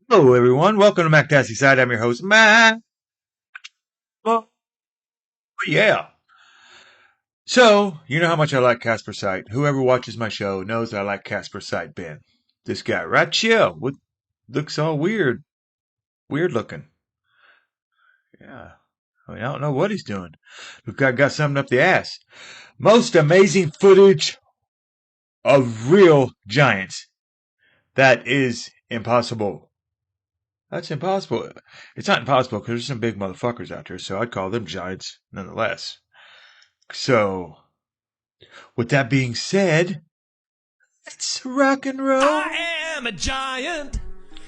Hello, everyone. Welcome to Mac Tassie Side. I'm your host, Mac. Oh, yeah. So, you know how much I like caspersite. Whoever watches my show knows I like caspersite Ben. This guy right here looks all weird. Weird looking. Yeah. I mean, I don't know what he's doing. Look, I got something up the ass. Most amazing footage of real giants. That is impossible. That's impossible. It's not impossible because there's some big motherfuckers out there, so I'd call them giants nonetheless. So, with that being said, let's rock and roll. I am a giant.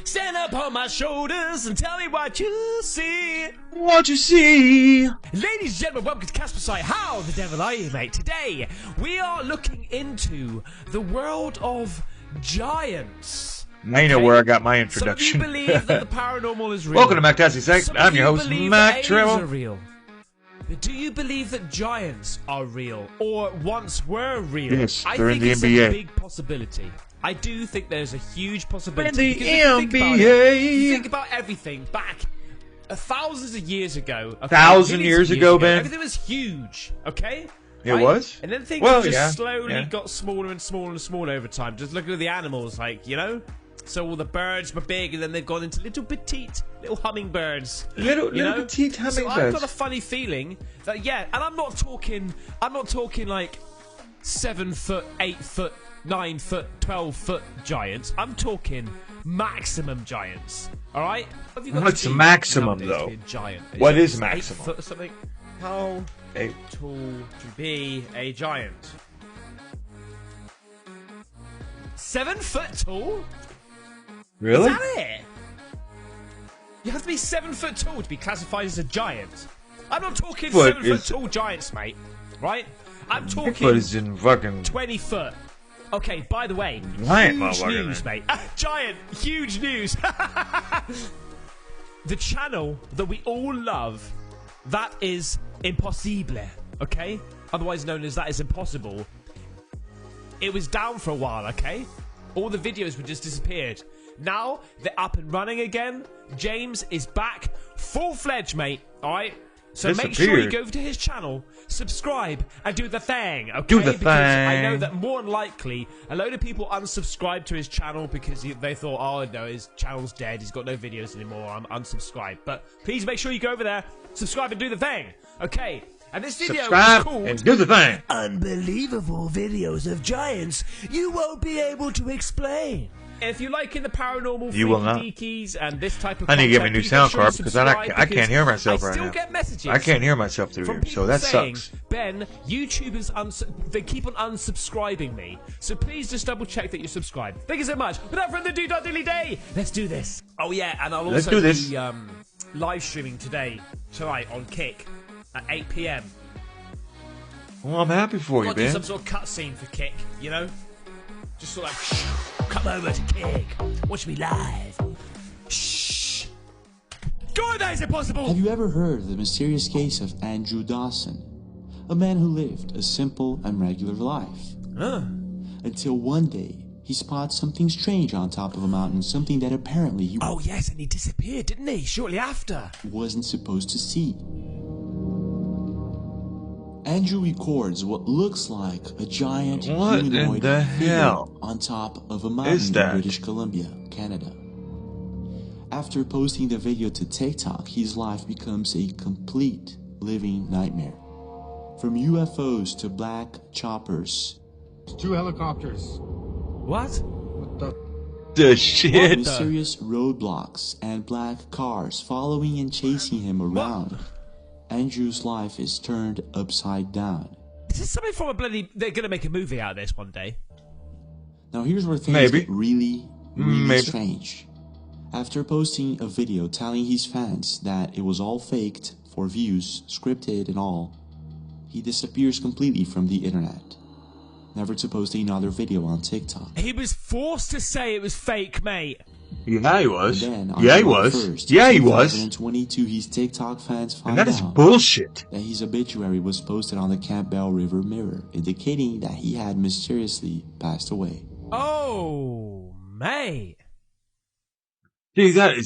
Stand up on my shoulders and tell me what you see. What you see? Ladies and gentlemen, welcome to Caspersite. How the devil are you, mate? Today, we are looking into the world of giants. Now you know where I got my introduction. Some of you believe that the paranormal is real. Welcome to Mac Tassie Site. Some I'm of your you host, believe Mac that Travel. aliens are real. But do you believe that giants are real, or once were real? Yes, I they're in think the it's NBA. a big possibility. I do think there's a huge possibility. In the Because if you think about it, NBA. you think about everything back thousands of years ago. Okay, 1,000 millions years of ago, Ben. Everything was huge, okay? It was? And then things Well, just yeah, slowly yeah. got smaller and smaller and smaller over time. Just look at the animals, like, you know? So all the birds were big, and then they've gone into little petite, little hummingbirds. Little you know? petite So I've hummingbirds. got a funny feeling that and I'm not talking like 7 foot, 8 foot, 9 foot, 12 foot giants. I'm talking maximum giants. All right? Have you got What's to be maximum, nowadays to though? be a giant? What it is 8 maximum? foot or something? How Hey, tall to be a giant? 7 foot tall? really? Is that it? You have to be 7 foot tall to be classified as a giant. I'm not talking Foot 7 foot is- tall giants, mate. Right? I'm Bigfoot talking is in fucking 20 foot. Okay, by the way, Giant huge motherfucker, news, man. mate. Giant, huge news. The channel that we all love, that is impossible, okay? Otherwise known as That Is Impossible. It was down for a while, okay? All the videos were just disappeared. Now, they're up and running again. James is back, full-fledged, mate, alright? So make sure you Disappeared. go over to his channel, subscribe, and do the thing, okay? Do the because I know thing. that more than likely, a load of people unsubscribed to his channel because they thought, oh no, his channel's dead, he's got no videos anymore, I'm unsubscribed. But please make sure you go over there, subscribe and do the thing, okay? And this video subscribe is called and do the thing. Unbelievable Videos of Giants You Won't Be Able to Explain. If you're liking the paranormal You will not. freaky-deakies and this type of I need to get me a content, new please sound make sure you card because I subscribe can't hear myself I right still now. get messages. I can't hear myself through From here, so people that saying, sucks. Ben, YouTubers they keep on unsubscribing me, so please just double check that you're subscribed. Thank you so much. Without further ado, dilly day, let's do this. Oh yeah, and I'll Let's also do this. be live streaming tonight on Kick at 8 p.m. Well, I'm happy for you, Got to do Ben. some sort of cutscene for Kick, you know? Just sort of come over to Kick, watch me live. Shh. God, that is impossible. Have you ever heard of the mysterious case of Andrew Dawson? A man who lived a simple and regular life. Until one day, he spots something strange on top of a mountain, something that apparently he Oh yes, and he disappeared, didn't he? Shortly after. wasn't supposed to see. Andrew records what looks like a giant What in humanoid the figure hell on top of a mountain is in that? British Columbia, Canada. After posting the video to TikTok, his life becomes a complete living nightmare. From UFOs to black choppers, 2 helicopters. What? What the? The shit. mysterious roadblocks, and black cars following and chasing him around, Andrew's life is turned upside down. Is this something from a bloody... They're going to make a movie out of this one day. Now here's where things Maybe. get really Maybe. strange. After posting a video telling his fans that it was all faked for views, scripted and all, he disappears completely from the internet, never to post another video on TikTok. He was forced to say it was fake, mate. Yeah, he was. Then, on Yeah, he July was. 1st, Yeah, he was. 2022, his TikTok fans And find that is out bullshit. that his obituary was posted on the Campbell River Mirror, indicating that he had mysteriously passed away. Oh, mate. Dude, that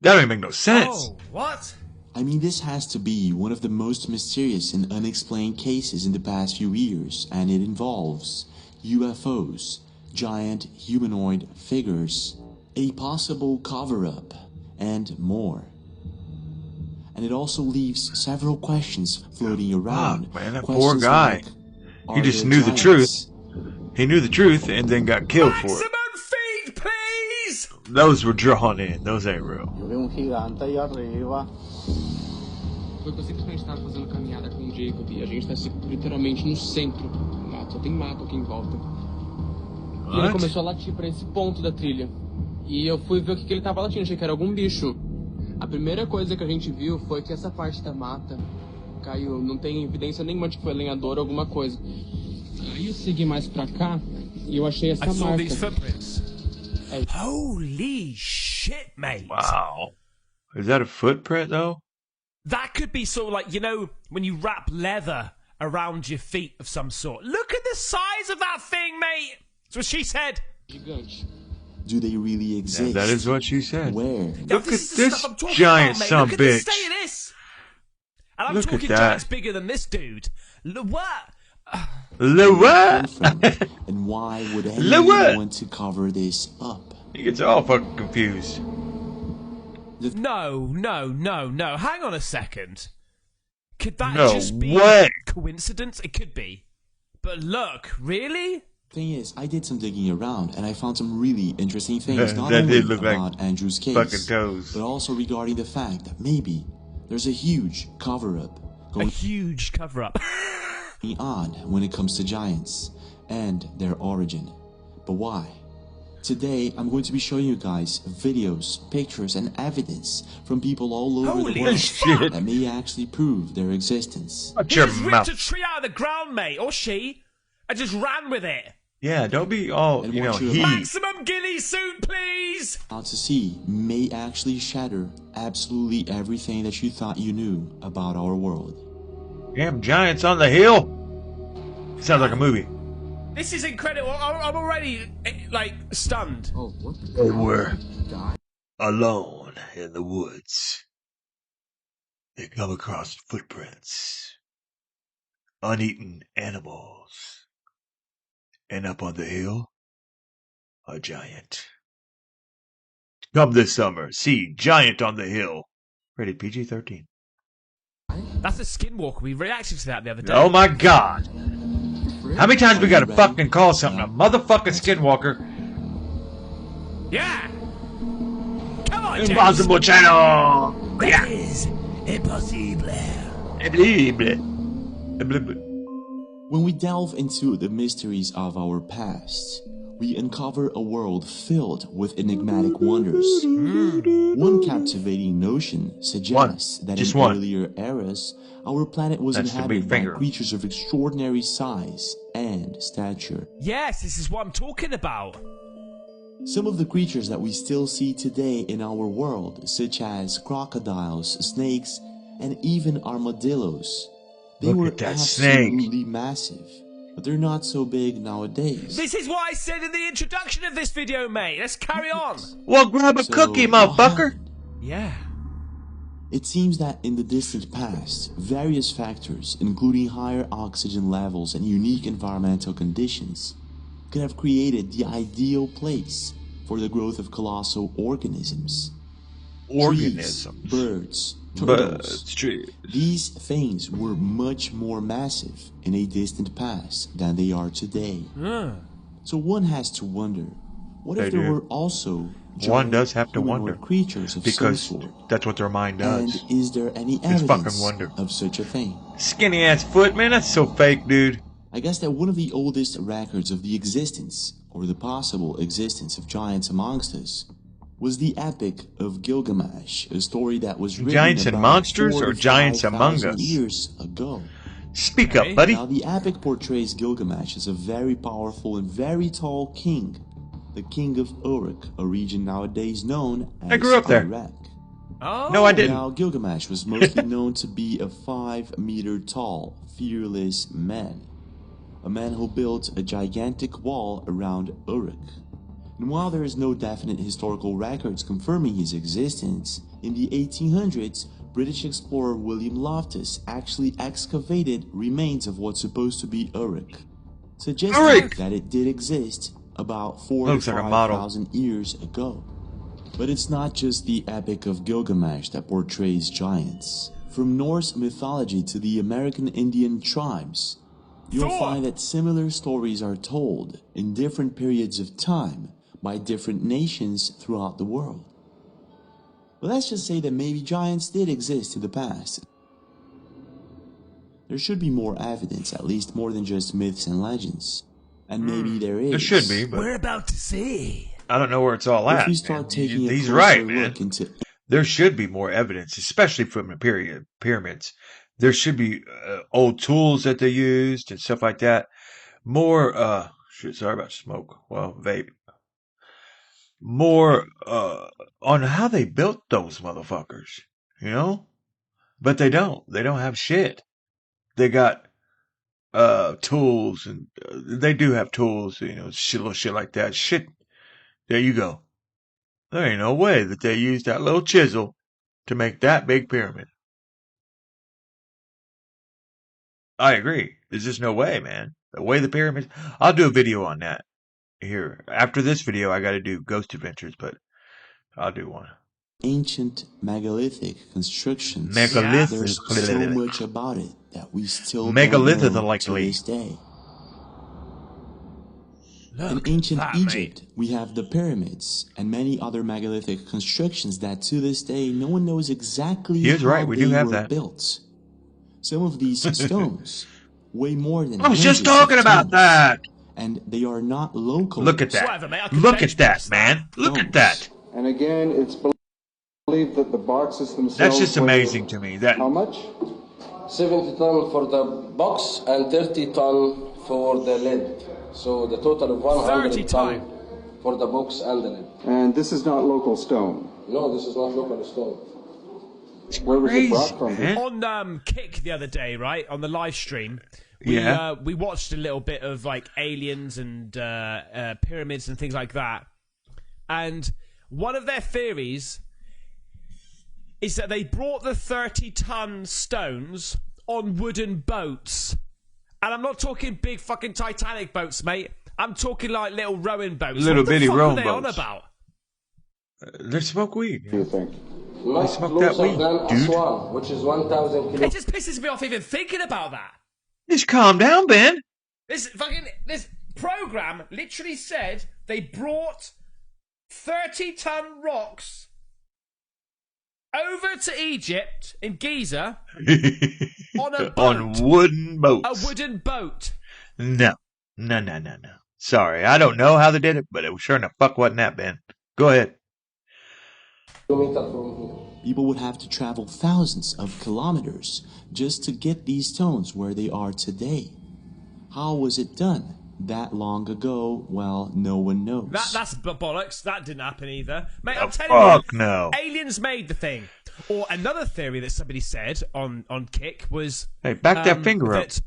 don't even make no sense. Oh, what? I mean, this has to be one of the most mysterious and unexplained cases in the past few years, and it involves UFOs, giant humanoid figures, a possible cover-up, and more. And it also leaves several questions floating around. Fuck, man, that Questions poor guy. like, He are just there knew the giants? He knew the truth and then got killed for it. Maximum feed, please! Those were drawn in. Those ain't real. Foi que eu simplesmente estava fazendo caminhada com o Jacob e a gente está literalmente no centro do mato, só tem mato aqui em volta. E ele começou a latir para esse ponto da trilha. E eu fui ver o que ele estava latindo, achei que era algum bicho. A primeira coisa que a gente viu foi que essa parte da mata caiu, não tem evidência nenhuma de que foi lenhador ou alguma coisa. Aí eu segui mais pra cá e eu achei essa I saw marca. these footprints. Holy shit, mate. Wow. Is that a footprint, though? That could be sort of like, you know, when you wrap leather around your feet of some sort. Look at the size of that thing, mate. That's what she said. Gigante. Do they really Yeah, exist? that is what she said. Where? Look This at is the this stuff I'm talking giant about, mate. son Look at the bitch. state of this. And I'm Look at talking that. giants bigger than this dude. Look, what? Lower. And why would Lower. anyone want to cover this up? He gets all fucking confused. No. Hang on a second. Could that No just be way. coincidence? It could be. But look, really? Thing is, I did some digging around and I found some really interesting things, not That only did look like about Andrew's case, fucking toes. but also regarding the fact that maybe there's a huge cover-up A going huge cover-up. on when it comes to giants and their origin. But why? Today, I'm going to be showing you guys videos, pictures, and evidence from people all over Holy the world shit. that may actually prove their existence. Watch He your just mouth. ripped a tree out of the ground, mate, or she, and just ran with it. Yeah, don't be all, And you know, what you- he. Maximum ghillie suit, please! Out to see may actually shatter absolutely everything that you thought you knew about our world. Damn giants on the hill. Sounds like a movie. This is incredible. I'm already, like, stunned. Oh, what the They were alone in the woods. They come across footprints, uneaten animals, and up on the hill, a giant. Come this summer, see Giant on the Hill. Rated PG-13. That's a skinwalker. We reacted to that the other day. Oh my god! How many times we gotta fucking call something a motherfucking skinwalker? Yeah! Come on, James! Impossible channel! Yeah! Is impossible. When we delve into the mysteries of our past, we uncover a world filled with enigmatic wonders. One captivating notion suggests that Just in one. earlier eras, our planet was That's the big inhabited by finger. creatures of extraordinary size and stature. Yes, this is what I'm talking about. Some of the creatures that we still see today in our world, such as crocodiles, snakes, and even armadillos, they Look were at that snake. absolutely massive, but they're not so big nowadays. This is what I said in the introduction of this video, mate. Let's carry on. Well, grab a So, cookie, what motherfucker! happened? Yeah. It seems that in the distant past, various factors, including higher oxygen levels and unique environmental conditions, could have created the ideal place for the growth of colossal organisms. Organisms. Trees, birds, turtles. Birds, trees. These things were much more massive in a distant past than they are today. So one has to wonder, what if They there do. were also One giant does have to humanoid wonder, creatures of because some sort? that's what their mind And does. is there any Just fucking evidence wonder. of such a thing? Skinny ass foot, man, that's so fake, dude. I guess that one of the oldest records of the existence, or the possible existence of giants amongst us, was the Epic of Gilgamesh, a story that was written Giants and about monsters 4,000 or to giants among 5,000 us? years ago. Speak Okay. up, buddy. Now, the epic portrays Gilgamesh as a very powerful and very tall king, the king of Uruk, a region nowadays known as I grew up there. Iraq. Oh. No, I didn't. Now, Gilgamesh was mostly known to be a 5-meter tall, fearless man. A man who built a gigantic wall around Uruk. And while there is no definite historical records confirming his existence, in the 1800s, British explorer William Loftus actually excavated remains of what's supposed to be Uruk, suggesting that it did exist about 4,000 to 5,000 years ago. But it's not just the Epic of Gilgamesh that portrays giants. From Norse mythology to the American Indian tribes, you'll find that similar stories are told in different periods of time by different nations throughout the world. But let's just say that maybe giants did exist in the past. There should be more evidence, at least more than just myths and legends. And maybe there is. There should be, but we're about to see. I don't know where it's all at. If we start taking a He's closer right, man. look into... There should be more evidence, especially from the pyramids. There should be old tools that they used and stuff like that. More, sorry about smoke. Well, vape. More on how they built those motherfuckers, you know? But they don't. They don't have shit. They got tools, and they do have tools, you know, little shit like that. Shit. There you go. There ain't no way that they used that little chisel to make that big pyramid. I agree. There's just no way, man. The way the pyramids... I'll do a video on that. Here. After this video, I gotta do Ghost Adventures, but I'll do one. Ancient megalithic constructions. Megalithic. There's so much about it that we still don't Megalithic, know likely. to this day. Look In ancient that, Egypt, mate. we have the pyramids and many other megalithic constructions that to this day no one knows exactly He is how right, we they do have were that. built. Some of these stones weigh more than I was just hundreds of talking about tons, that. and they are not local. Look at that. Whatever, mate, I can Look bench at that, press man. Look at Stones. that. And again, it's believed that the boxes themselves... That's just weigh amazing to me. That How much? 70 ton for the box and 30 ton for the lid. So the total of 100 30 ton ton. for the box and the lid. And this is not local stone. No, this is not local stone. Where was it crazy, brought from? man. On Kick the other day, right, on the live stream, we watched a little bit of like aliens and pyramids and things like that. And one of their theories is that they brought the 30-ton stones on wooden boats. And I'm not talking big fucking Titanic boats, mate. I'm talking like little rowing boats. Little what the bitty fuck rowing are they on boats. about? they smoke weed. Do you think? Not smoke that closer weed, than dude. Aswan, which is 1,000 It kilometers. just pisses me off even thinking about that. Just calm down, Ben. This program literally said they brought 30-ton rocks over to Egypt in Giza on a boat, On wooden boats. a wooden boat. No. Sorry, I don't know how they did it, but it was sure in the fuck wasn't that, Ben. Go ahead. From here. People would have to travel thousands of kilometers just to get these stones where they are today. How was it done? That long ago, well, no one knows. That's bollocks. That didn't happen either, mate. I'm Oh, telling you, fuck no. aliens made the thing. Or another theory that somebody said on Kick was Hey, back that finger up. that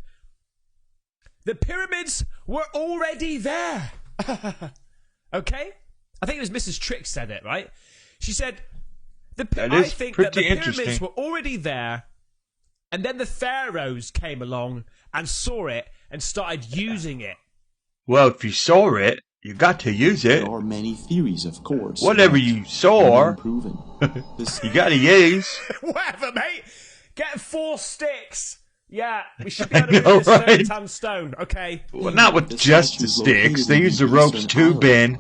the pyramids were already there. Okay, I think it was Mrs. Trick said it, right? She said That I is think that the pretty pyramids interesting. were already there, and then the pharaohs came along and saw it and started using it. Well, if you saw it, you got to use it. There are many theories, of course. Whatever but you saw, unproven. This you got to use. Whatever, mate. Get 4 sticks. Yeah, we should be able to I know, move this right? 30-ton stone, okay? Well, not with The just the statues sticks. located They in use the the ropes eastern too, island. Ben.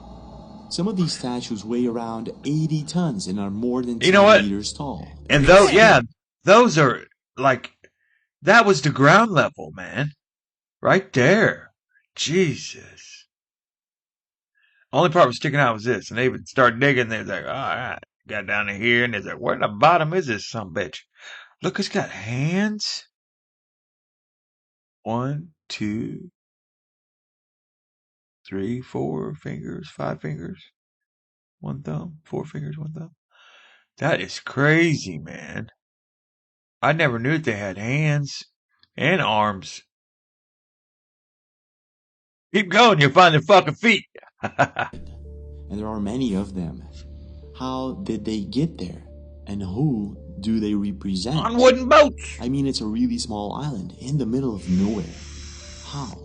Some of these statues weigh around 80 tons and are more than 10 You know what? meters tall. And those, yeah, those are like, that was the ground level, man. Right there. Jesus. Only part was sticking out was this. And they would start digging. They're like, all right, got down to here. And they're like, where in the bottom is this sumbitch? Look, it's got hands. 1, 2, 3, 4 fingers, 5 fingers. 1 thumb, 4 fingers, 1 thumb. That is crazy, man. I never knew that they had hands and arms. Keep going, you'll find their fucking feet. and there are many of them. How did they get there? And who do they represent? On wooden boats! I mean, it's a really small island in the middle of nowhere. How?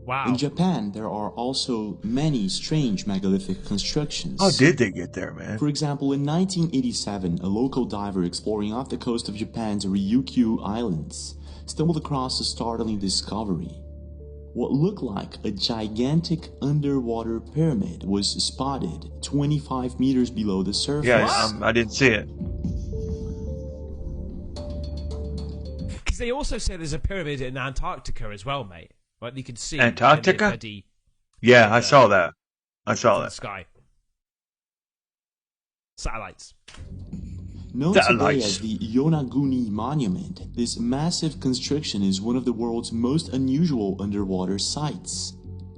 Wow. In Japan, there are also many strange megalithic constructions. How did they get there, man? For example, in 1987, a local diver exploring off the coast of Japan's Ryukyu Islands stumbled across a startling discovery. What looked like a gigantic underwater pyramid was spotted 25 meters below the surface. Yeah, I didn't see it. Because they also say there's a pyramid in Antarctica as well, mate. Right, you can see Antarctica? in Yeah, I saw that. I saw the that. sky. Satellites. Known today as the Yonaguni Monument, this massive construction is one of the world's most unusual underwater sites.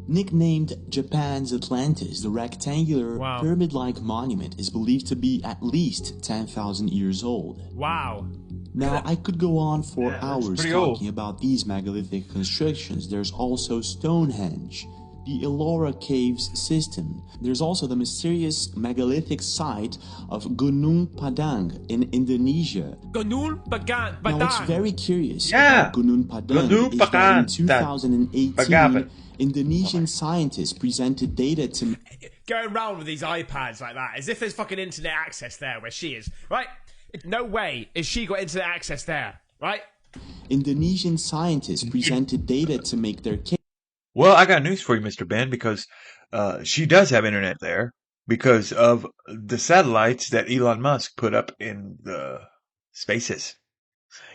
Nicknamed Japan's Atlantis, the rectangular pyramid-like monument is believed to be at least 10,000 years old. Wow. Now, I could go on for hours talking old. about these megalithic constructions. There's also Stonehenge, the Ellora Caves system. There's also the mysterious megalithic site of Gunung Padang in Indonesia. Gunung Padang. Now, what's very curious Yeah. about Gunung Padang Gunung is that in Padang. 2018, Pagapan. Indonesian scientists presented data to... Going around with these iPads like that, as if there's fucking internet access there where she is, right? No way is she got internet access there, right? Indonesian scientists presented data to make their case. Well, I got news for you, Mr. Ben, because she does have internet there because of the satellites that Elon Musk put up in the spaces.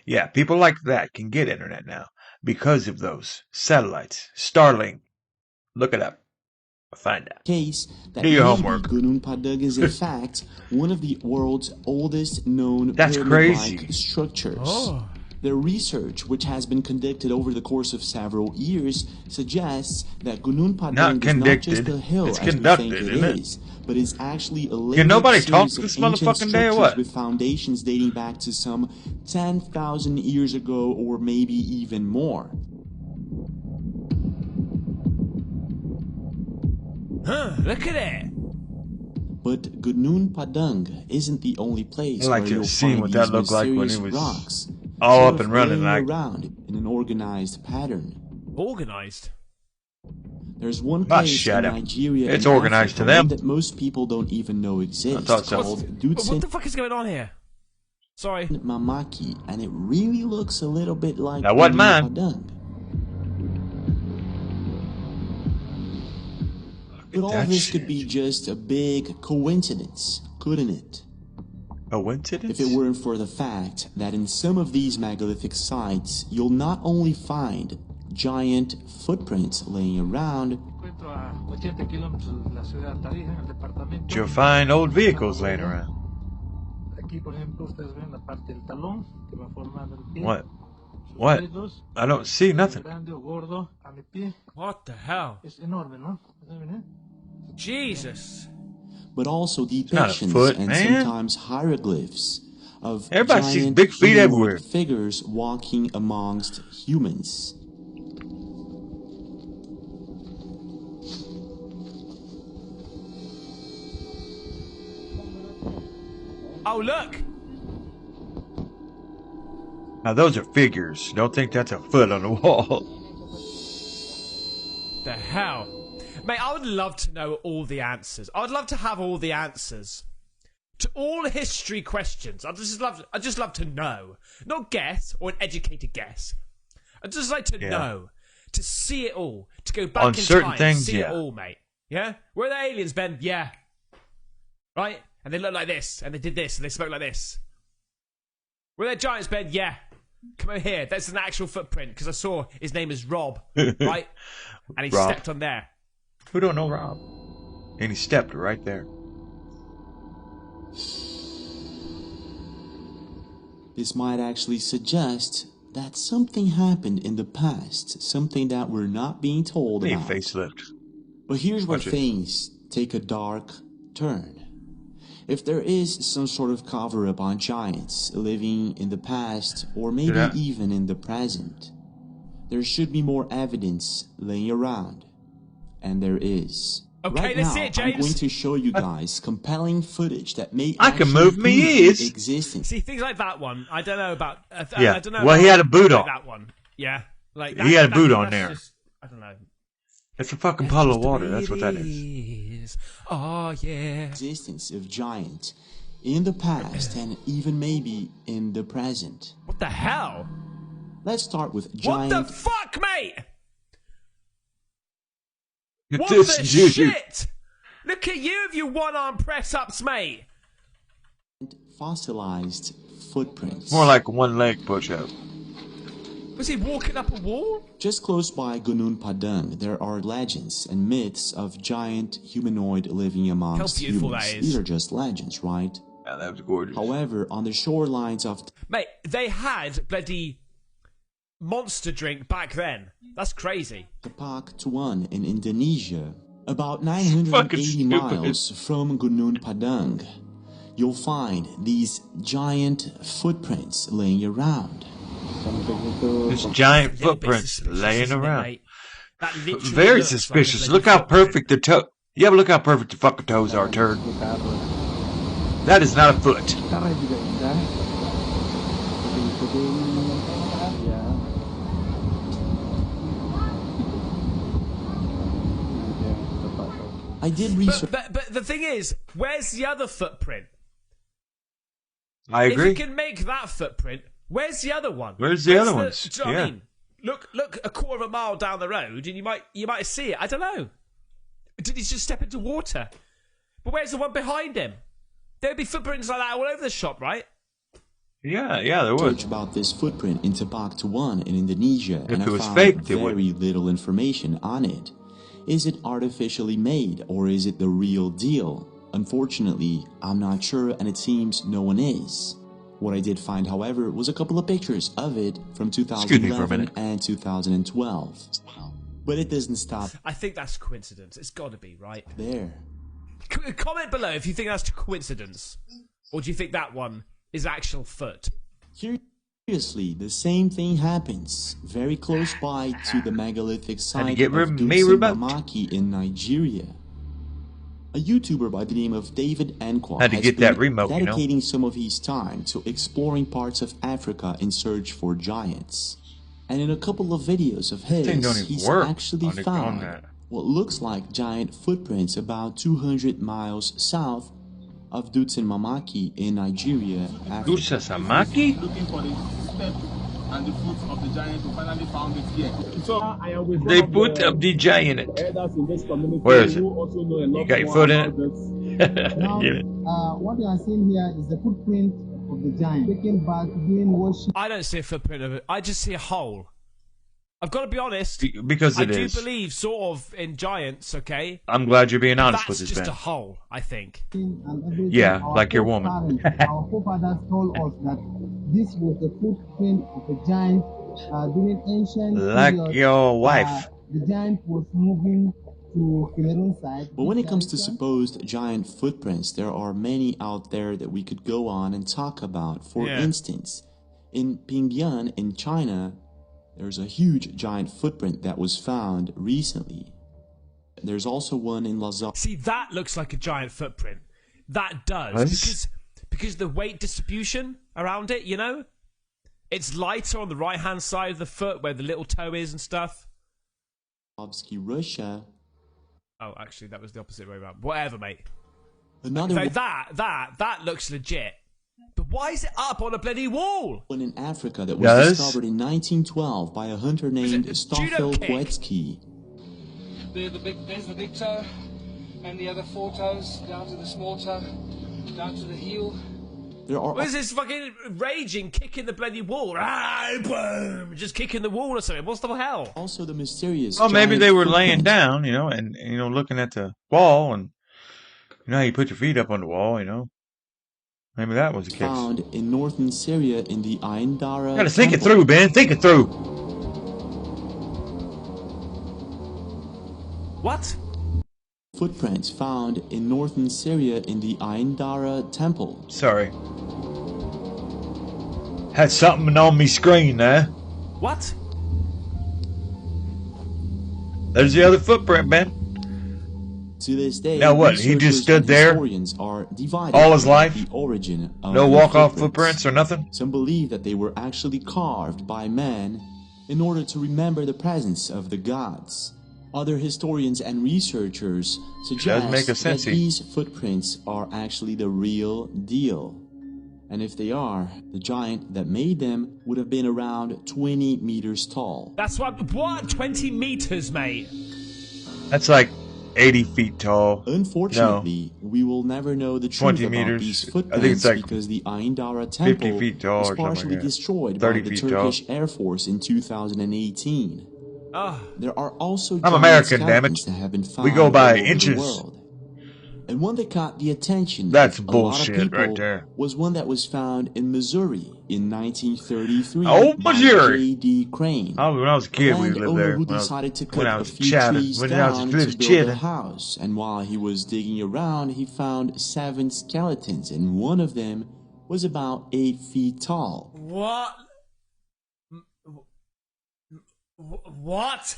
Yeah, people like that can get internet now because of those satellites. Starlink. Look it up. Find out. Case that Do your maybe homework. Gunung Padang is in fact one of the world's oldest known That's pyramid-like crazy. structures. Oh. Their research, which has been conducted over the course of several years, suggests that Gunung Padang Not is not conducted. just a hill It's as conducted, we think isn't it? is, but is actually a Can nobody layered talk series to of this ancient motherfucking day or structures what? with foundations dating back to some 10,000 years ago or maybe even more. Huh, look at it. But Gunung Padang isn't the only place I like where to you'll have seen find what these that looked like when mysterious it was rocks, all sort up of and running, laying like- around in an organized pattern. Organised. There's one Ah, place shut in up. Nigeria It's and organized to Africa, them. one that most people don't even know exists, thought so. called What the fuck is going on here? Sorry. Mamaki, and it really looks a little bit like That wasn't Gunung mine. Padang. But all that this shit. could be just a big coincidence, couldn't it? Coincidence? If it weren't for the fact that in some of these megalithic sites, you'll not only find giant footprints laying around, You'll find old vehicles laying around. What? What? I don't see nothing. What the hell? Jesus. but also not a depictions foot, and man. sometimes hieroglyphs of Everybody sees giant big feet humanoid everywhere. figures walking amongst humans. Oh, look. Now those are figures. Don't think that's a foot on the wall. The hell? Mate, I would love to know all the answers. I would love to have all the answers to all history questions. I'd just love to know. Not guess, or an educated guess. I'd just like to know. To see it all. To go back On in certain time, things, see yeah. it all, mate. Yeah? Were they aliens, Ben? Yeah. Right? And they look like this, and they did this, and they spoke like this. Were there giants, Ben? Yeah. Come over here. That's an actual footprint, because I saw his name is Rob, right? And he Rob. stepped on there. Who don't know Rob? And he stepped right there. This might actually suggest that something happened in the past, something that we're not being told Need a about. facelift. But here's where Watch it. things take a dark turn. If there is some sort of cover-up on giants living in the past, or maybe Yeah. even in the present, there should be more evidence laying around. And there is. Okay, Right let's now, see it, I'm going James. to show you guys compelling footage that may I can actually move me prove ears. the existence. See, things like that one, I don't know about. Yeah. I don't know Well, about, he had a boot like on. that one. Yeah. Like He had a boot on that's there. Just, I don't know. It's a fucking puddle of water. That's what that is. Oh, yeah. Existence of giant in the past and even maybe in the present. What the hell? Let's start with What giant. the fuck, mate? Get What this, the dude. shit? Look at you with your one-arm press-ups, mate. Fossilized footprints. More like one leg push-up. Was he walking up a wall? Just close by Gunung Padang, there are legends and myths of giant humanoid living amongst How beautiful humans. that is. These are just legends, right? Yeah, that was gorgeous. However, on the shorelines of Mate, they had bloody monster drink back then. That's crazy. Tapak Tuan in Indonesia, about Fucking 980 stupid. miles from Gunung Padang, you'll find these giant footprints laying around. This giant A little bit footprints suspicious, laying isn't it, around. mate? That literally Very looks like a suspicious. bloody Look how footprint. perfect the toe. Yeah, but look how perfect the fucking toes are, turd. That is not a foot. I did research. But the thing is, where's the other footprint? I If agree. you can make that footprint, where's the other one? Where's the other ones? Do you know what I Yeah. mean? Look a quarter of a mile down the road, and you might see it. I don't know. Did he just step into water? But where's the one behind him? There'd be footprints like that all over the shop, right? Yeah, there Research was. about this footprint in Tapak Tuan in Indonesia, If and it I was found fake, they very little information on it. Is it artificially made, or is it the real deal? Unfortunately, I'm not sure, and it seems no one is. What I did find, however, was a couple of pictures of it from Excuse me for a 2011 minute. and 2012. But it doesn't stop I think that's coincidence. It's got to be, right? there. Comment below if you think that's coincidence, or do you think that one is actual foot? Curiously, the same thing happens very close by to the megalithic site get of me Dutsen rebut. Mamaki in Nigeria. A YouTuber by the name of David Nkwa Had to has get been that remote, you know. dedicating some of his time to exploring parts of Africa in search for giants. And in a couple of videos of his, thing don't even he's work actually on found that. what looks like giant footprints about 200 miles south of Dutsen Mamaki in Nigeria, Africa. Dusa Samaki? Looking for the steps and the foot of the giant. We finally found it here. So I am with They one of put the a DJ in it. elders in this community. Where is it? who also know a lot You got your more foot in about it? this. Now, Get it. what you are seeing here is the footprint of the giant taken back being worshipped. I don't see a footprint of it. I just see a hole. I've got to be honest. Because I it do is. believe, sort of, in giants. Okay, I'm glad you're being honest that's with just this, a man. hole. I think. And everything. Yeah, Our like your woman. foreparents, our forefathers told us that this was the footprint of a giant during ancient Like period, your wife. the giant was moving to Cameroon side. But when it comes to supposed giant footprints, there are many out there that we could go on and talk about. For Yeah. instance, in Pingyuan in China, there's a huge giant footprint that was found recently. There's also one in Lazare. See, that looks like a giant footprint. That does What? because the weight distribution around it. You know, it's lighter on the right hand side of the foot where the little toe is and stuff. Russia. Oh, actually, that was the opposite way around. Whatever, mate. Another So that looks legit. But why is it up on a bloody wall? one in Africa that was Does? discovered in 1912 by a hunter named it a Stoffel judo kick? Boetsky. There's the big toe, and the other four toes, down to the small toe, down to the heel. There are What is this fucking raging, kicking the bloody wall? Ah, boom! Just kicking the wall or something. What's the hell? also the mysterious. Well, maybe giant they were laying footprint down, you know, and looking at the wall, and you know how you put your feet up on the wall, you know. Maybe that was the case. found in northern Syria in the Aindara. Gotta think it temple. through, Ben. Think it through. What? Footprints found in northern Syria in the Aindara temple. Sorry. Had something on me screen there. What? There's the other footprint, Ben. To this day, Now what, he just researchers stood and there historians are divided all his about life? the origin of No the walk-off footprints or nothing? Some believe that they were actually carved by man in order to remember the presence of the gods. Other historians and researchers suggest make a that sense. these footprints are actually the real deal. And if they are, the giant that made them would have been around 20 meters tall. That's what 20 meters, mate. That's like 80 feet tall. Unfortunately, we will never know the truth 20 about meters. these I think footprints it's like because the Aindara 50 temple feet tall was or something like partially that. destroyed by 30 the feet Turkish tall. Air Force in 2018. There are also I'm giant American, damn it. skeletons that have been found We go by all over inches. the world. And one that caught the attention That's of bullshit a lot of people right there. was one that was found in Missouri in 1933 Oh, by Missouri. J.D. Crane. When I was a kid, we lived Landowner there. who When I was, decided to when I cut a was few chavving. trees When I was down just to build a chivving. house, and while he was digging around, he found 7 skeletons, and one of them was about 8 feet tall. What? What?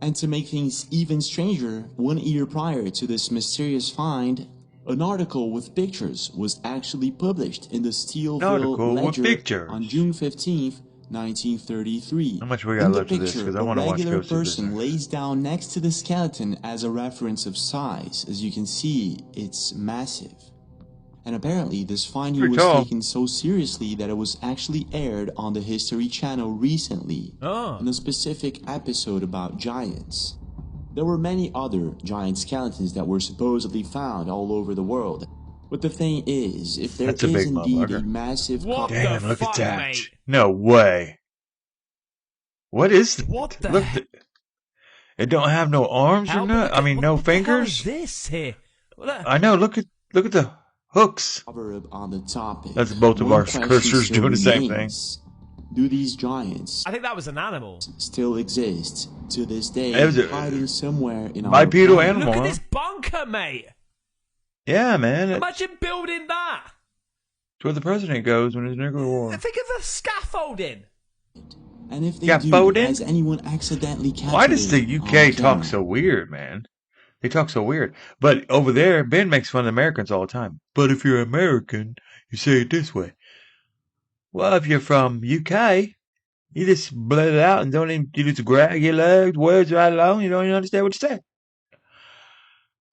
And to make things even stranger, 1 year prior to this mysterious find, an article with pictures was actually published in the Steelville Ledger on June 15th, 1933. How much we got left of this? Because I want to watch a regular Ghost of this. person lays down next to the skeleton as a reference of size. As you can see, it's massive. And apparently, this finding Pretty was tall. taken so seriously that it was actually aired on the History Channel recently in a specific episode about giants. There were many other giant skeletons that were supposedly found all over the world. But the thing is, if there That's a is big indeed a motherfucker. massive Damn, look fuck, at that. mate? No way. What is that? What the Look, heck? it don't have no arms or no. I mean, no What the hell fingers. is this here? I know. Look at the hooks. on the topic. That's both of One our question cursors still doing the same thing. remains. Do these giants I think that was an animal. still exist to this day, It was a hiding somewhere in our bipedal planet? animal. Look at huh? this bunker, mate. Yeah, man. It's Imagine building that. where the president goes when there's nuclear war. Think of the scaffolding. And if they Scaffolding? do, has anyone accidentally captured Why does the it UK on talk camera? so weird, man? They talk so weird. But over there, Ben makes fun of Americans all the time. But if you're American, you say it this way. Well, if you're from UK, you just blurt it out and don't even, you just drag your legs, words right along, you don't even understand what you say.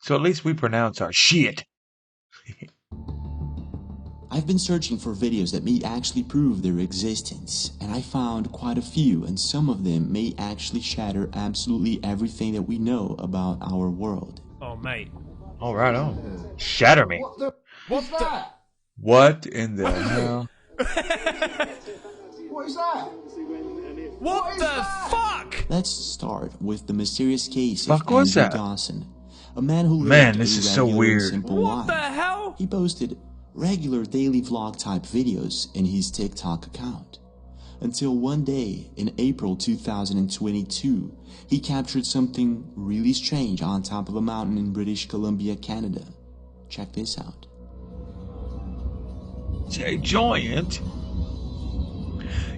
So at least we pronounce our shit. I've been searching for videos that may actually prove their existence, and I found quite a few, and some of them may actually shatter absolutely everything that we know about our world. Oh, mate. All right, on. Shatter me. What's that? What in the hell? What is that? What the fuck? Let's start with the mysterious case Fuck of was Andrew that? Dawson, a man who Man, lived this a is so regular and weird. simple What life. the hell? He posted regular daily vlog type videos in his TikTok account. Until one day in April 2022, he captured something really strange on top of a mountain in British Columbia, Canada. Check this out. It's a giant.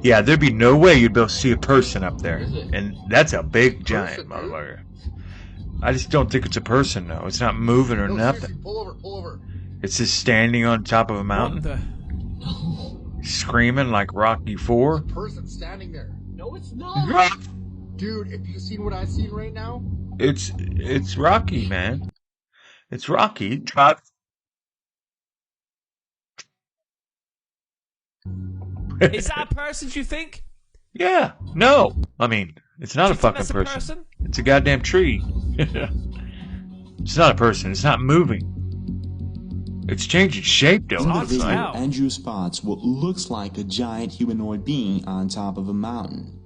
Yeah, there'd be no way you'd be able to see a person up there. And that's a big giant motherfucker. I just don't think it's a person, though. It's not moving or nothing. Pull over, pull over. It's just standing on top of a mountain, What the... screaming like Rocky IV. Person standing there. No, it's not. Dude, if you seen what I seen right now, It's Rocky, man. It's Rocky. Try- Is that a person, do you think? Yeah. No. I mean, it's not Do a you think fucking that's a person. person? It's a goddamn tree. It's not a person. It's not moving. It's changing shape, though. In the hard to video, tell. Andrew spots what looks like a giant humanoid being on top of a mountain.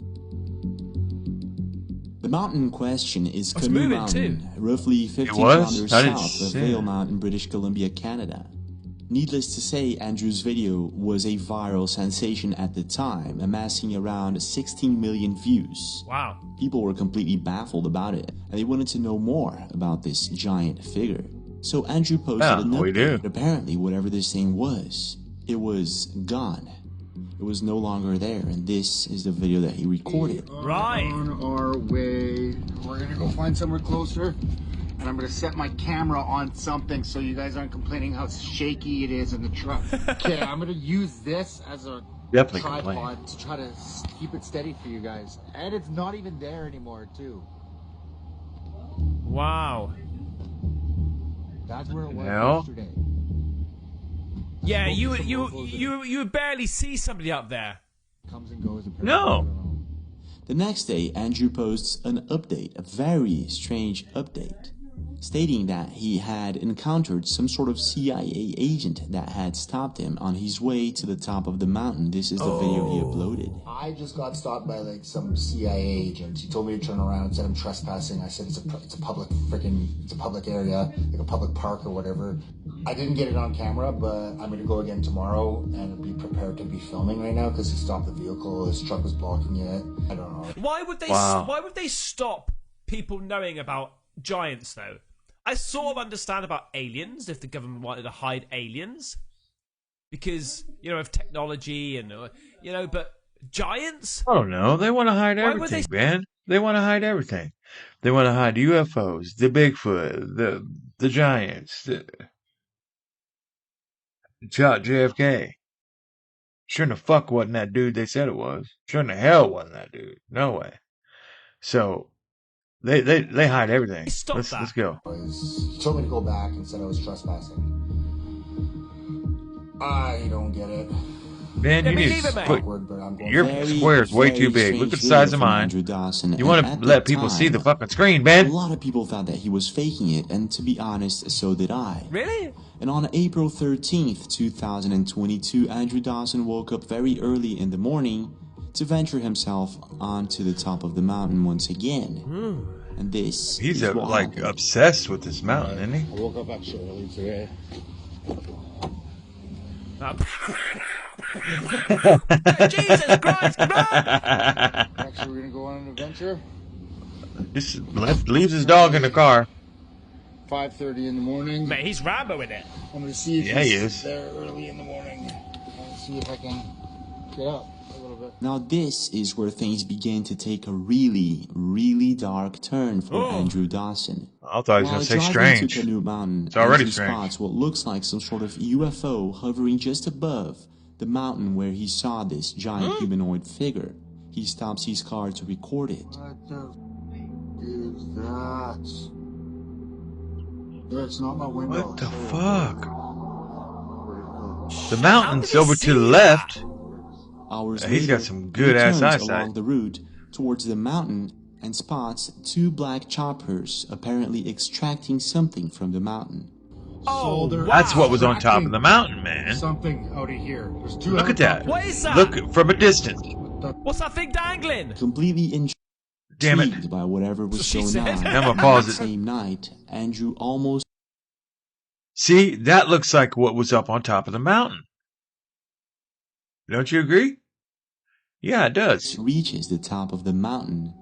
The mountain in question is It's Canoe moving, Mountain, roughly 15 was? kilometers I didn't south of see Vail it. Mountain, British Columbia, Canada. Needless to say, Andrew's video was a viral sensation at the time, amassing around 16 million views. Wow. People were completely baffled about it, and they wanted to know more about this giant figure. So Andrew posted Yeah, an we update. do. Apparently, whatever this thing was, it was gone. It was no longer there, and this is the video that he recorded. Right. On our way. We're gonna go find somewhere closer, and I'm gonna set my camera on something so you guys aren't complaining how shaky it is in the truck. Okay, I'm gonna use this as a Definitely tripod to try to keep it steady for you guys. And it's not even there anymore, too. Wow. That's where it was No. yesterday. Yeah, you would barely see somebody up there. Comes and goes. No. The next day, Andrew posts an update, a very strange update, stating that he had encountered some sort of CIA agent that had stopped him on his way to the top of the mountain. This is the video he uploaded. I just got stopped by like some CIA agent. He told me to turn around and said I'm trespassing. I said it's a public area, like a public park or whatever. I didn't get it on camera, but I'm gonna go again tomorrow and be prepared to be filming right now because he stopped the vehicle. His truck was blocking it. I don't know. Why would they? Wow. Why would they stop people knowing about giants though? I sort of understand about aliens if the government wanted to hide aliens because of technology and but giants. I don't know. They want to hide Why would everything, man. They want to hide everything. They want to hide the UFOs, the Bigfoot, the giants, shot JFK. Sure in the fuck wasn't that dude they said it was. Sure in the hell wasn't that dude. No way. So they hide everything. Stop Let's go. He told me to go back and said I was trespassing. I don't get it. Man, Let you me need leave to it, man. put But I'm going your Very, square's way too very big. Look at the strange size video of from mine. Andrew Dawson, You and want at to let that people see the time, fucking screen, a man. lot of people thought that he was faking it, and to be honest, so did I. Really? And on April 13th, 2022, Andrew Dawson woke up very early in the morning to venture himself onto the top of the mountain once again. And this He's is what like happened. obsessed with this mountain, isn't he? I woke up extra early today. Jesus Christ! Run! Actually, we're gonna go on an adventure. Just leaves his dog in the car. 5:30 in the morning. Mate, he's Rambo in it. I'm gonna see if Yeah, he he's is. there early in the morning. And see if I can get up a little bit. Now this is where things begin to take a really, really dark turn for Andrew Dawson. I thought he was While going to say driving strange. to Canoe Mountain, It's already Andrew strange. spots what looks like some sort of UFO hovering just above the mountain where he saw this giant humanoid figure. He stops his car to record it. What the is that? It's not my window. What the fuck? The How mountain's did he over to see the that? left. Hours He's got later, some he good-ass turns eyesight. along the route towards the mountain and spots two black choppers apparently extracting something from the mountain. Oh, they're- wow. That's what was on top of the mountain, man. Something out of here. There's two. Look at that. What is that? Look from a distance. What's that thing dangling? Completely Damn it. intrigued by whatever was So she going said. on. I'm gonna pause That it. same night, Andrew almost See, that looks like what was up on top of the mountain. Don't you agree? Yeah, it does. reaches the top of the mountain.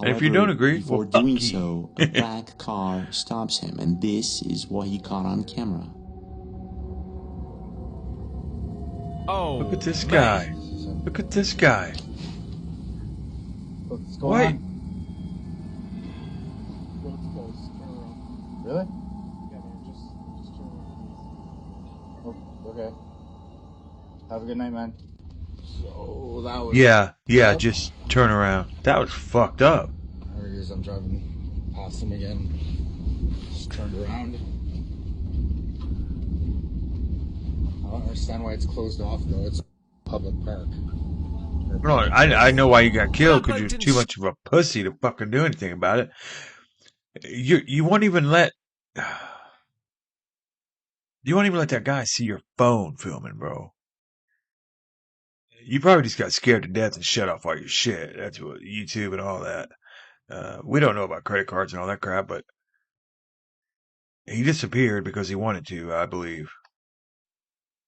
And if you don't agree, before well, fuck doing you. so, a black car stops him, and this is what he caught on camera. Oh, Look at this mate. guy. Look at this guy. What's going Wait. on? Really? Yeah, man, just turn around. Oh, okay. Have a good night, man. So that was. Yeah, just turn around. That was fucked up. There it is. I'm driving past him again. Just turned around. I don't understand why it's closed off though. It's a public park. No, I know why you got killed, because That you're bloke too didn't- much of a pussy to fucking do anything about it. You won't even let that guy see your phone filming, bro. You probably just got scared to death and shut off all your shit. That's what YouTube and all that. We don't know about credit cards and all that crap, but he disappeared because he wanted to, I believe.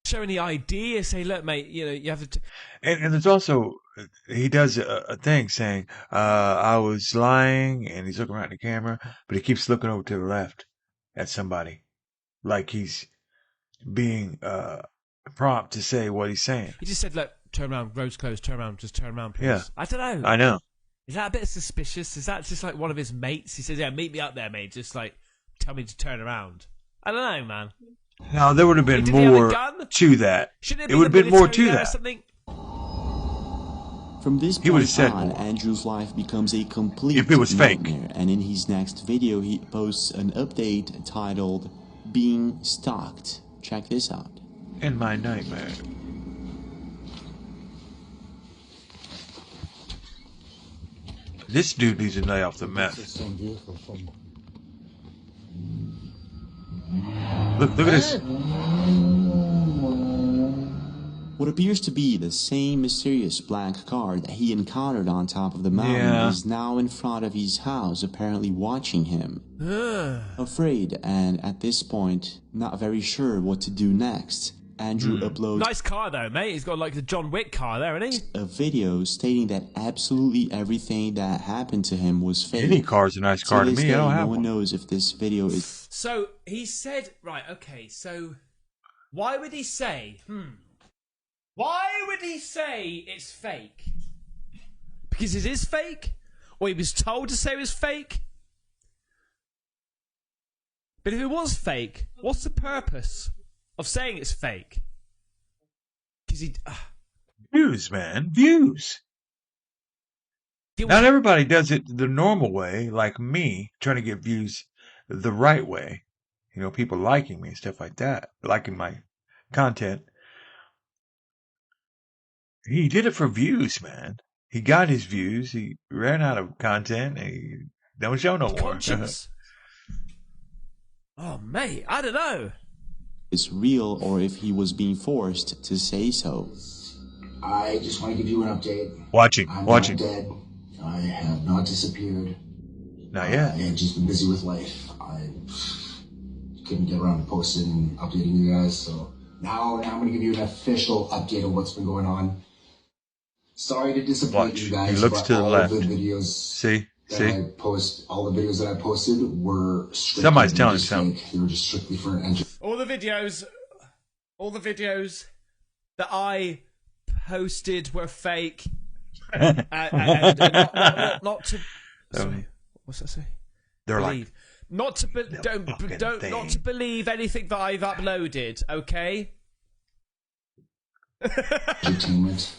Show any idea? Say, look, mate. You have to. And there's also, he does a thing saying, I was lying, and he's looking right at the camera, but he keeps looking over to the left at somebody. Like he's being, prompt to say what he's saying. He just said, look, turn around, road's closed, turn around, just turn around, please. Yeah. I don't know. I know. Is that a bit suspicious? Is that just like one of his mates? He says, yeah, meet me up there, mate. Just like, tell me to turn around. I don't know, man. No, there would have been Did he have a more gun? to that. Shouldn't It would have been more to Or that. something? From this He would've point said on, more. Andrew's life becomes a complete If it was fake. nightmare, and in his next video he posts an update titled Being Stalked. Check this out. In my nightmare. This dude needs to lay off the meth. Look at this. What appears to be the same mysterious black car that he encountered on top of the mountain Yeah. is now in front of his house, apparently watching him. Afraid, and at this point, not very sure what to do next, Andrew uploads Nice car, though, mate. He's got like the John Wick car there, isn't he? a video stating that absolutely everything that happened to him was fake. Any car's a nice car to this me. day, I don't no have one one. knows if this video is So, he said... Right, okay, so... Why would he say... Why would he say it's fake? Because it is fake? Or he was told to say it was fake? But if it was fake, what's the purpose of saying it's fake? Because he... Views, man. Views. It was- Not everybody does it the normal way, like me, trying to get views the right way. You know, people liking me and stuff like that, liking my content. He did it for views, man. He got his views. He ran out of content. And he don't show no more. conscience. Oh, mate, I don't know. real or if he was being forced to say so. I just want to give you an update. Watching. I'm not dead. I have not disappeared. Not yet. I have just been busy with life. I couldn't get around to posting and updating you guys, so now I'm going to give you an official update of what's been going on. Sorry to disappoint you guys. He looks but to the all left. Of the videos See? all the videos that I posted were strictly Somebody's telling just you something. fake. They were just strictly for entertainment. All the videos that I posted were fake. And not to. Sorry, what's that say? They're Believe. Not to not to believe anything that I've uploaded. Okay. Entertainment.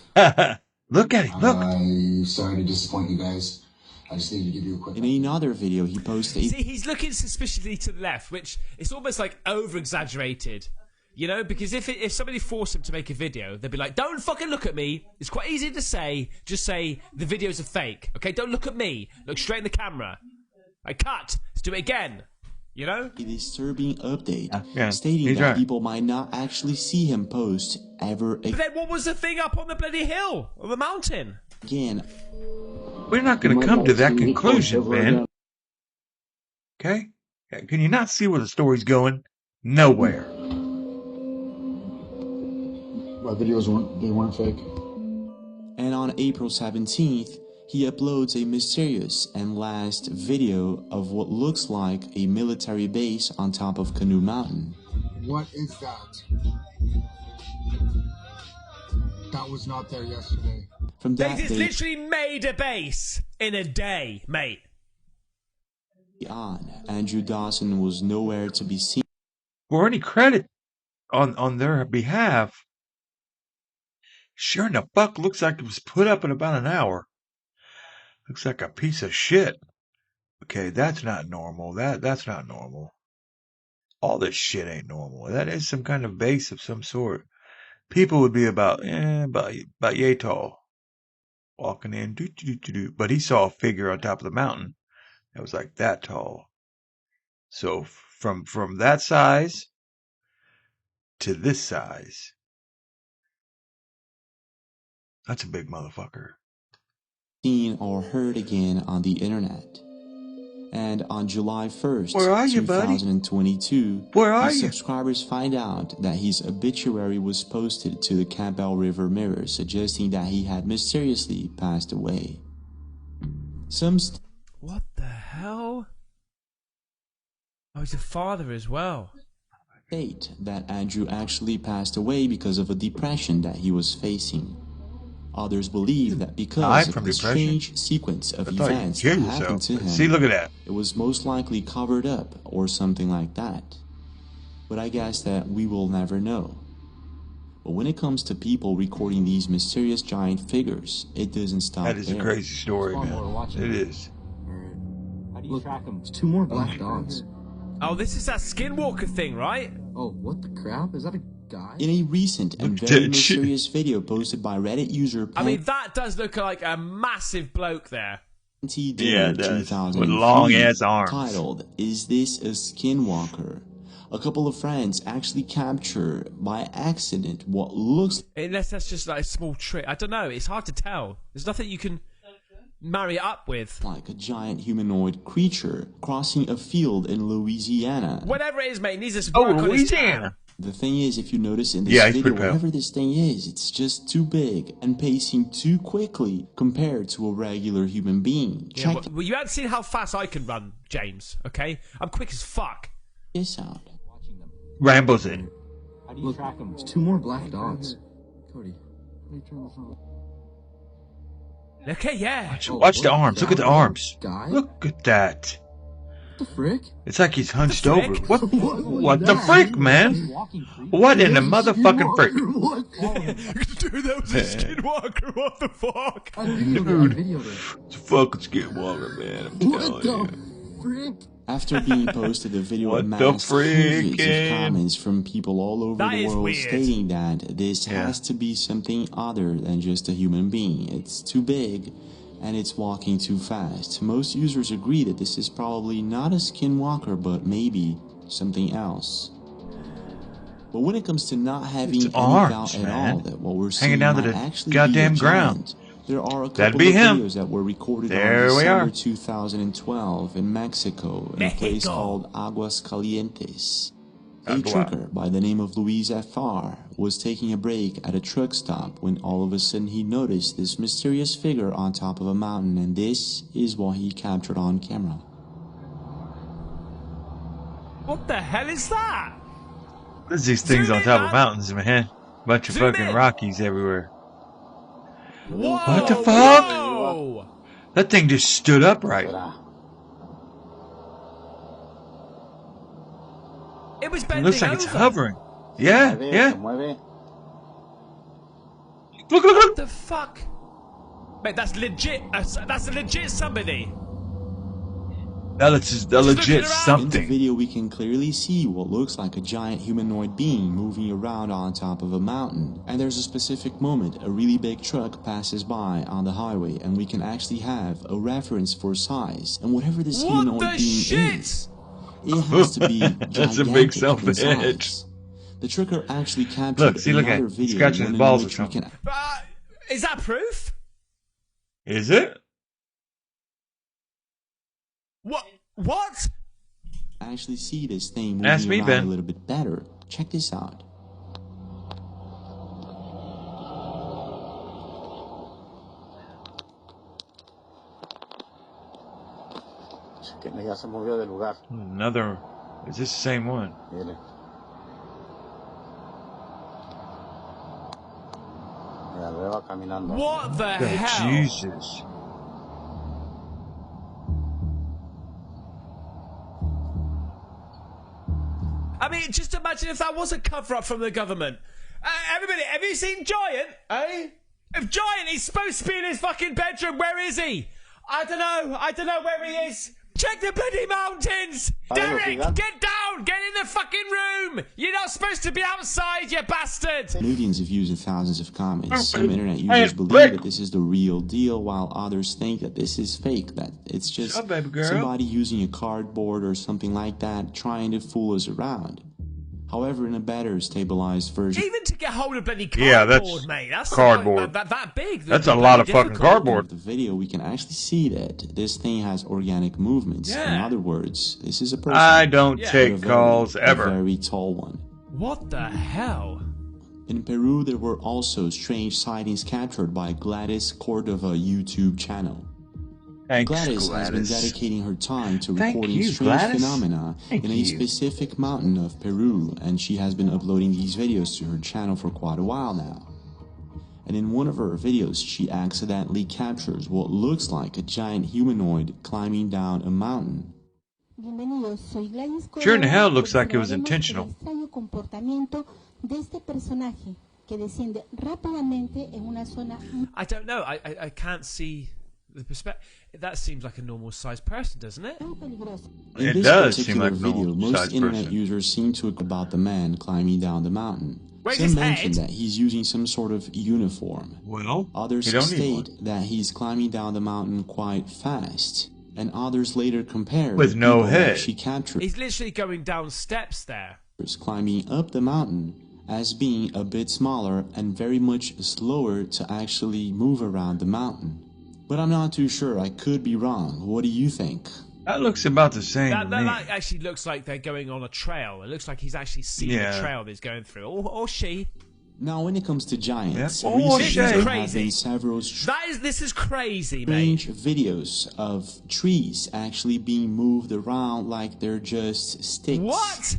Look at him. Look. I'm sorry to disappoint you guys. I just needed to give you a quick. In another video, he posted. See, he's looking suspiciously to the left, which it's almost like over exaggerated. You know, because if somebody forced him to make a video, they'd be like, "Don't fucking look at me." It's quite easy to say. Just say the videos are fake. Okay, don't look at me. Look straight in the camera. I cut. Let's do it again. You know? A disturbing update Yeah, stating he's that right. people might not actually see him post ever But then what was the thing up on the bloody hill or the mountain? again. We're not going to come to that conclusion, man. Okay? Can you not see where the story's going? Nowhere. My videos weren't fake. And on April 17th, he uploads a mysterious and last video of what looks like a military base on top of Canoe Mountain. What is that? That was not there yesterday. From They that just day literally made a base in a day, mate. on, Andrew Dawson was nowhere to be seen. For any credit on their behalf, sure in the fuck looks like it was put up in about an hour. Looks like a piece of shit. Okay, that's not normal. That's not normal. All this shit ain't normal. That is some kind of base of some sort. People would be about yay tall, walking in. But he saw a figure on top of the mountain that was like that tall. So from that size to this size, that's a big motherfucker. Seen or heard again on the internet. And on July 1st, Where are you, buddy? 2022, Where are his you? subscribers find out that his obituary was posted to the Campbell River Mirror, suggesting that he had mysteriously passed away. What the hell? Oh, he's a father as well. state that Andrew actually passed away because of a depression that he was facing. Others believe that because of the strange sequence of events that happened to him, see, look at that. it was most likely covered up or something like that. But I guess that we will never know. But when it comes to people recording these mysterious giant figures, it doesn't stop there. That is a crazy story, man. It is. How do you track them? There's 2 more black dogs. Oh, this is that skinwalker thing, right? Oh, what the crap? Is that a guy? In a recent and very mysterious video posted by Reddit user I mean, that does look like a massive bloke there. Yeah, it does. With long-ass arms. Titled, "Is This a Skinwalker?" A couple of friends actually capture by accident what looks... Unless that's just like a small trick. I don't know. It's hard to tell. There's nothing you can marry it up with. Like a giant humanoid creature crossing a field in Louisiana. Whatever it is, mate, needs to work on his town. The thing is, if you notice in this video, whatever this thing is, it's just too big and pacing too quickly compared to a regular human being. Yeah, well, you haven't seen how fast I can run, James, okay? I'm quick as fuck. This out. Rambo's in. How do you track them? There's 2 more black dogs. Cody, how do you turn this on? Okay, yeah. Watch the arms. Look at the arms. Guy? Look at that. What the frick? It's like he's hunched over. What the frick, man? What in the motherfucking frick? Dude, that was a skinwalker. What the fuck? Dude, it's a fucking skinwalker, man. I'm telling you. Frick? After being posted, the video amassed hundreds of comments from people all over the world stating that this has to be something other than just a human being. It's too big and it's walking too fast. Most users agree that this is probably not a skinwalker, but maybe something else. But when it comes to not having any doubt at all that what we're seeing might actually goddamn be a ground. There are a couple of videos that were recorded on December 2012 in Mexico in a place called Aguas Calientes. A trucker by the name of Luis F.R. was taking a break at a truck stop when all of a sudden he noticed this mysterious figure on top of a mountain, and this is what he captured on camera. What the hell is that? There's these things on top of mountains, man. Bunch of fucking Rockies everywhere. Whoa, what the fuck? Whoa. That thing just stood upright. It was bending It looks like over. it's hovering. Yeah, yeah. Look, look, What look. the fuck? Mate, that's legit. That's a legit somebody. That's legit In something. the video, we can clearly see what looks like a giant humanoid being moving around on top of a mountain. And there's a specific moment a really big truck passes by on the highway, and we can actually have a reference for size. And whatever this humanoid being is, it has to be That's a big gigantic in self-edge. size. The trucker actually captured Look at another him. video Scratching his in balls or which we something. can Is that proof? Is it? What? What? actually see this thing Ask moving me, around Ben. a little bit better. Check this out. Ya se movió del lugar. Another. Is this the same one? Mire. Mira, lo va caminando. What the Oh, hell? Jesus. I mean, just imagine if that was a cover-up from the government. Everybody, have you seen Giant? Eh? If Giant is supposed to be in his fucking bedroom, where is he? I don't know where he is. Check the bloody mountains! Derek, get down! Get in the fucking room! You're not supposed to be outside, you bastard! Millions of views and thousands of comments. Some internet users believe that this is the real deal, while others think that this is fake, that it's just somebody using a cardboard or something like that trying to fool us around. However, in a better stabilized version, Even to get hold of bloody cardboard, Yeah, that's mate. That's cardboard. Like, that big. That's a lot of fucking cardboard. the video, we can actually see that this thing has organic movements. In Yeah. other words, this is a person. I don't Yeah. take a very- calls a ever. very tall one. What the hell? In Peru, there were also strange sightings captured by Gladys Cordova YouTube channel. Thanks, Gladys has been Gladys. dedicating her time to Thank recording you, strange Gladys. phenomena Thank in a you. specific mountain of Peru, and she has been uploading these videos to her channel for quite a while now. And in one of her videos, she accidentally captures what looks like a giant humanoid climbing down a mountain. Sure in the hell looks like it was intentional. I don't know. I can't see the perspective. That seems like a normal-sized person, doesn't it? In It this does seem particular like a video, most normal-sized internet person. users seem to about the man climbing down the mountain. Where's Some his mention head? that he's using some sort of uniform. Well, Others you don't need state that he's climbing down the mountain quite fast, and others later compare With the no people that head. she captures He's literally going down steps there. climbing up the mountain as being a bit smaller and very much slower to actually move around the mountain. But I'm not too sure. I could be wrong. What do you think? That looks about the same That to me. actually looks like they're going on a trail. It looks like he's actually seen Yeah. the trail that he's going through. Or she. Now, when it comes to giants, Yeah. Oh, recently shit. there have Crazy. been several This is crazy, mate. strange videos of trees actually being moved around like they're just sticks. What?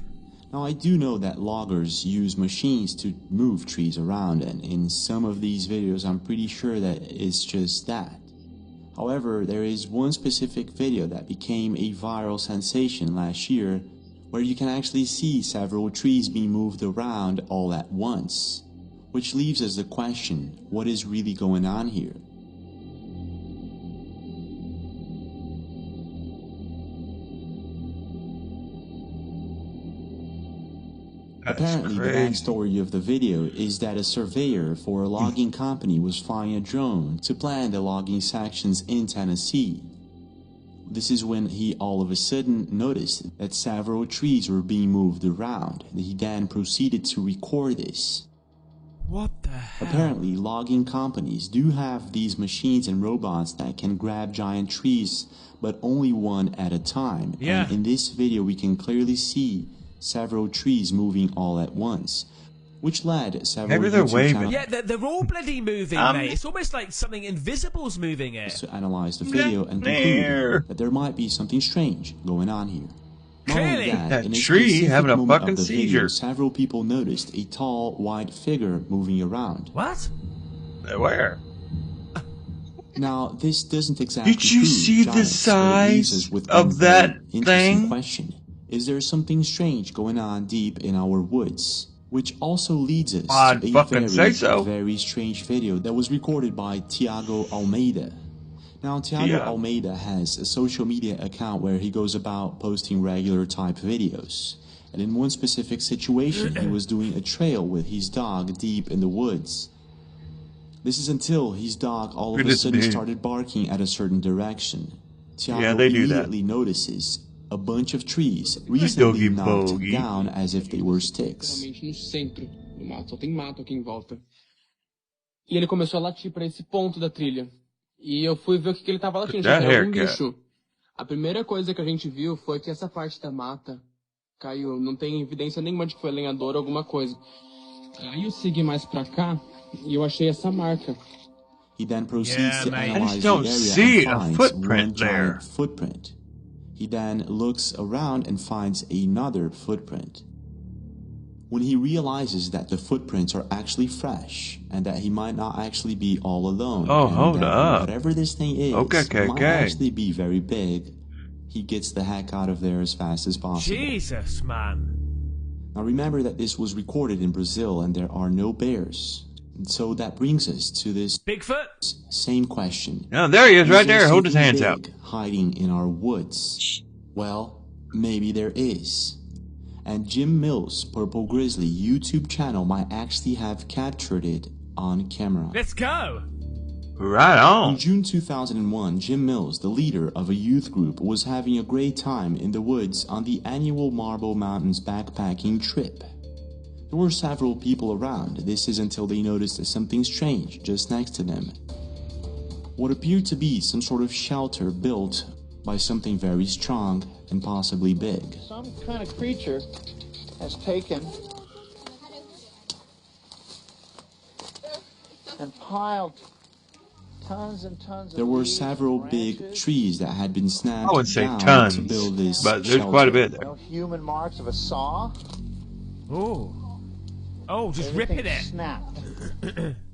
Now, I do know that loggers use machines to move trees around, and in some of these videos, I'm pretty sure that it's just that. However, there is one specific video that became a viral sensation last year, where you can actually see several trees being moved around all at once, which leaves us the question, what is really going on here? Apparently, the backstory of the video is that a surveyor for a logging company was flying a drone to plan the logging sections in Tennessee. This is when he all of a sudden noticed that several trees were being moved around. He then proceeded to record this. What the hell? Apparently, logging companies do have these machines and robots that can grab giant trees, but only one at a time. Yeah. And in this video, we can clearly see several trees moving all at once, which led several Maybe they're YouTube waving. channels Yeah, they're all bloody moving, mate. It's almost like something invisible's moving it. to analyze the video and conclude that there might be something strange going on here. Not only Clearly. That in a tree specific having a moment fucking of the video, seizure. several people noticed a tall, white figure moving around. What? Where? Now, this doesn't exactly Did you prove see the giants, but it leaves size us with of one very that interesting thing? question. Is there something strange going on deep in our woods? Which also leads us I'd to a fucking say so. very strange video that was recorded by Tiago Almeida. Now, Tiago Yeah. Almeida has a social media account where he goes about posting regular type videos. And in one specific situation, he was doing a trail with his dog deep in the woods. This is until his dog all of a Goodness sudden me. started barking at a certain direction. Tiago Yeah, they do that. immediately notices a bunch of trees Doggy recently knocked bogey. down as if they were sticks. Literalmente no centro do mato, só tem mato aqui em volta. E ele começou a latir para esse ponto da trilha. E eu fui ver o que ele tava latindo, That achei que era algum haircut. bicho. A primeira coisa que a gente viu foi que essa parte da mata caiu, não tem evidência nenhuma de que foi lenhador ou alguma coisa. Aí eu segui mais pra cá e eu achei essa marca. He then proceeds Yeah, to mate. I analyze just don't the area see and a finds footprint one there. giant footprint. He then looks around and finds another footprint. When he realizes that the footprints are actually fresh and that he might not actually be all alone, Oh, and hold that up. whatever this thing is Okay. might actually be very big, he gets the heck out of there as fast as possible. Jesus, man. Now remember that this was recorded in Brazil and there are no bears. And so that brings us to this Bigfoot? same question. Oh, there he is, right there there. Hold his something hands out. big hiding in our woods? Well, maybe there is. And Jim Mills' Purple Grizzly YouTube channel might actually have captured it on camera. Let's go. Right In on. June 2001, Jim Mills, the leader of a youth group, was having a great time in the woods on the annual Marble Mountains backpacking trip. There were several people around. This is until they noticed something strange just next to them. What appeared to be some sort of shelter built by something very strong and possibly big. Some kind of creature has taken and piled tons and tons There of were leaves, several big branches. trees that had been I snapped wouldn't say down to tons, build this but there's shelter. quite a bit there. No human marks of a saw. Oh. Oh, just Everything ripping it. snapped.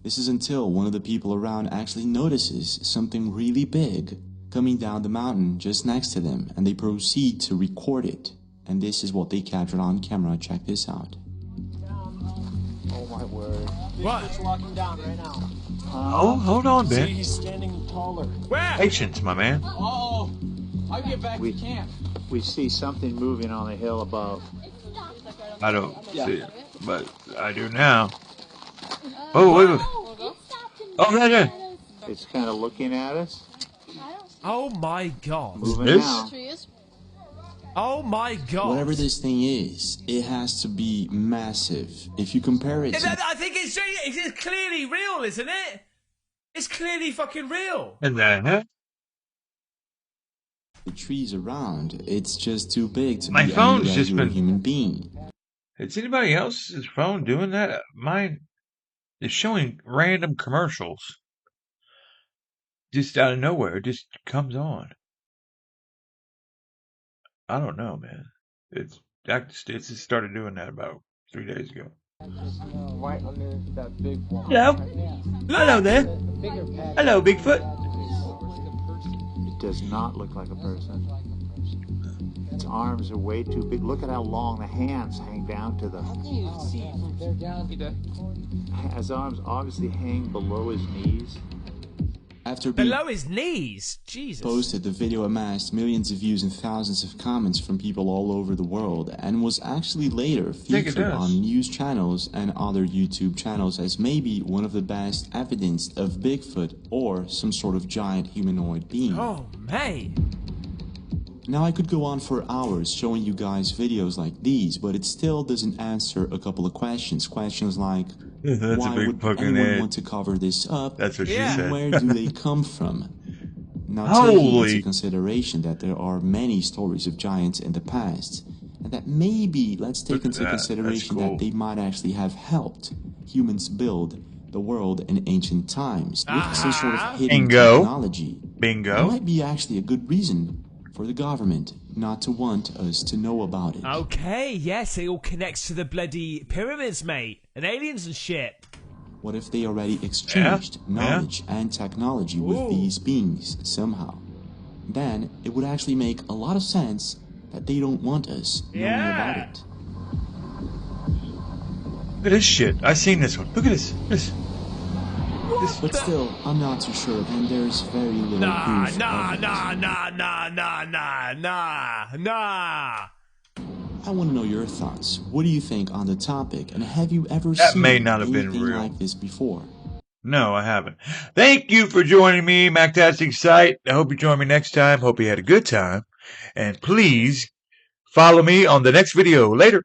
This is until one of the people around actually notices something really big coming down the mountain just next to them, and they proceed to record it. And this is what they captured on camera. Check this out. Oh my word. What? It's walking down right now. Oh, hold on, See, Ben. he's standing taller. Where? Patience, my man. Oh, I'll get back to camp. We see something moving on the hill above. I don't see it, but I do now. Oh, wait. Oh, right there. It's kind of looking at us. Oh my god. Moving This? now. Oh my god. Whatever this thing is, it has to be massive. If you compare it to I think it's clearly real, isn't it? It's clearly fucking real. And then, huh? the trees around, it's just too big to My be phone's any just regular been- human being. Is anybody else's phone doing that? Mine is showing random commercials. Just out of nowhere, it just comes on. I don't know, man. It's just started doing that about 3 days ago. Right under that big wall. Hello. Hello there. Bigger patch. Hello, Bigfoot. It does not look like a person. Its arms are way too big. Look at how long the hands hang down to the... They're down. His arms obviously hang below his knees. After being Below his knees. Jesus. posted, the video amassed millions of views and thousands of comments from people all over the world, and was actually later think it featured does. on news channels and other YouTube channels as maybe one of the best evidence of Bigfoot or some sort of giant humanoid being. Oh, mate. Now I could go on for hours showing you guys videos like these, but it still doesn't answer a couple of questions. Questions like, That's a why big would fucking anyone head. want to cover this up? That's what she Yeah. And said. where do they come from? Now taking Holy- into consideration that there are many stories of giants in the past, and that maybe, let's take Look at into that. That's consideration cool. that they might actually have helped humans build the world in ancient times with some sort of hidden Bingo. technology. That Bingo. might be actually a good reason for the government not to want us to know about it. Okay, yes, it all connects to the bloody pyramids, mate. And aliens and shit. What if they already exchanged Yeah. knowledge and technology with Ooh. these beings somehow? Then it would actually make a lot of sense that they don't want us knowing Yeah. about it. Look at this shit. I seen this one. Look at this. But still, I'm not too sure, and there's very little Nah, proof nah, of it. nah, nah, nah, nah, nah, nah, nah. I want to know your thoughts. What do you think on the topic, and have you ever That seen may not have been anything real. like this before? No, I haven't. Thank you for joining me, Mactastic Site. I hope you join me next time. Hope you had a good time. And please follow me on the next video. Later.